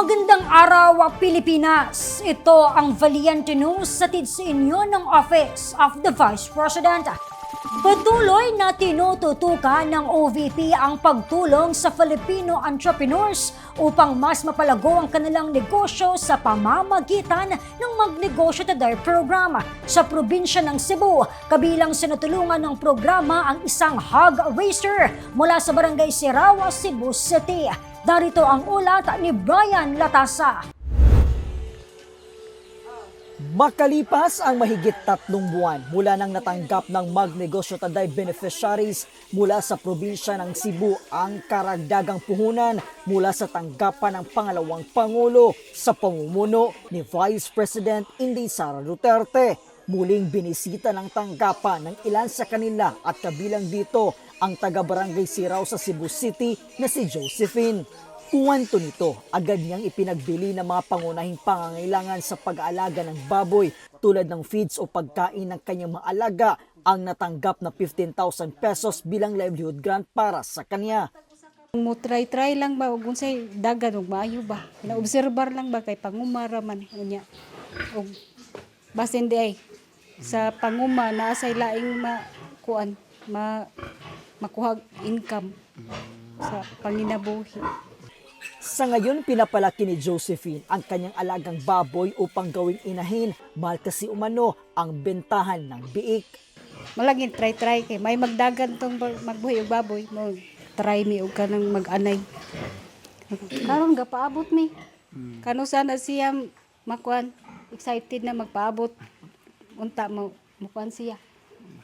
Magandang araw, Pilipinas! Ito ang Valiente News hatid sa inyo ng Office of the Vice President. Patuloy na tinututukan ng OVP ang pagtulong sa Filipino entrepreneurs upang mas mapalago ang kanilang negosyo sa pamamagitan ng Magnegosyo Today program. Sa probinsya ng Cebu, kabilang sinutulungan ng programa ang isang hog raiser mula sa Barangay Siraw, Cebu City. Darito ang ulat ni Brian Latasa. Makalipas ang mahigit 3 buwan mula nang natanggap ng Magnegosyo Today beneficiaries mula sa probinsya ng Cebu ang karagdagang puhunan mula sa tanggapan ng pangalawang Pangulo sa pamumuno ni Vice President Inday Sara Duterte. Muling binisita ng tanggapan ng ilan sa kanila at kabilang dito ang taga-barangay Siraw sa Cebu City na si Josephine. Kuwanto nito, agad niyang ipinagbili ng mga pangunahing pangangailangan sa pag-aalaga ng baboy tulad ng feeds o pagkain ng kanyang mga alaga ang natanggap na 15,000 pesos bilang livelihood grant para sa kanya. Mo try lang ba ug unsay dagan ug maayo ba? Naobserbar lang ba kay pangumara man unya. Og basin di ay sa panguma naa say laing makuha income sa panginabuhi. Sa ngayon, pinapalaki ni Josephine ang kanyang alagang baboy upang gawing inahin, mahal kasi umano ang bentahan ng biik. Malagin try kay may magdagan tong magbuhi og baboy mo try mi og kanang mag-anay. Karon gapaabot mi. Kano sana siya makuan excited na magpaabot. Unta mo mukuan siya.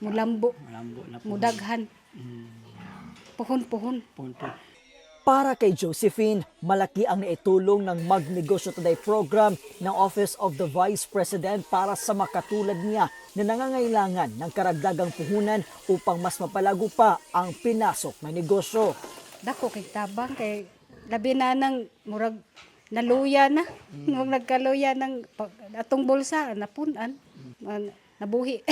Mulambo na mudaghan. Puhon. Para kay Josephine, malaki ang naitulong ng Magnegosyo Today program ng Office of the Vice President para sa makatulad niya na nangangailangan ng karagdagang puhunan upang mas mapalago pa ang pinasok na negosyo. Dako kay tabang kay labi na nang murag naluya na. Nung nagkaluya ng atong bulsa napunan. Nabuhi.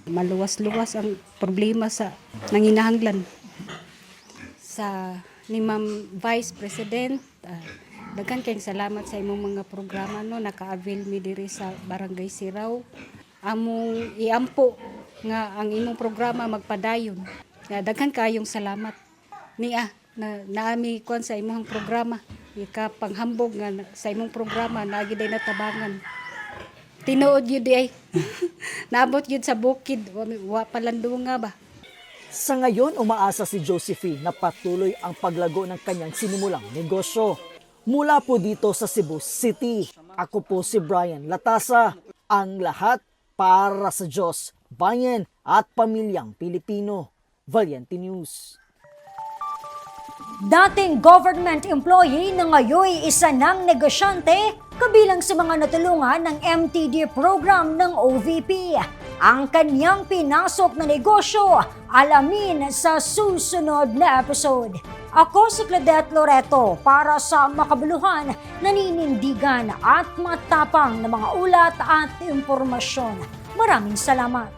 Maluwas-luwas ang problema sa nanginahanglan. Sa ni Ma'am Vice President, daghan kayong salamat sa imong mga programa no naka-avail mi diri sa Barangay Siraw. Among iampo nga ang imong programa magpadayon. Daghan kayong salamat niya na naami kuan sa imong programa. Ika panghambog nga sa imong programa naagi day natabangan. Tinuod yun di ay. Naabot yun sa bukid. Wa palandunga ba? Sa ngayon, umaasa si Josephine na patuloy ang paglago ng kanyang sinimulang negosyo. Mula po dito sa Cebu City, ako po si Brian Latasa. Ang lahat para sa Diyos, bayan at pamilyang Pilipino. Valiente News. Dating government employee na ngayon isa ng negosyante kabilang sa mga natulungan ng MTD program ng OVP. Ang kanyang pinasok na negosyo, alamin sa susunod na episode. Ako si Claudette Loreto para sa makabuluhan, naninindigan at matapang na mga ulat at impormasyon. Maraming salamat.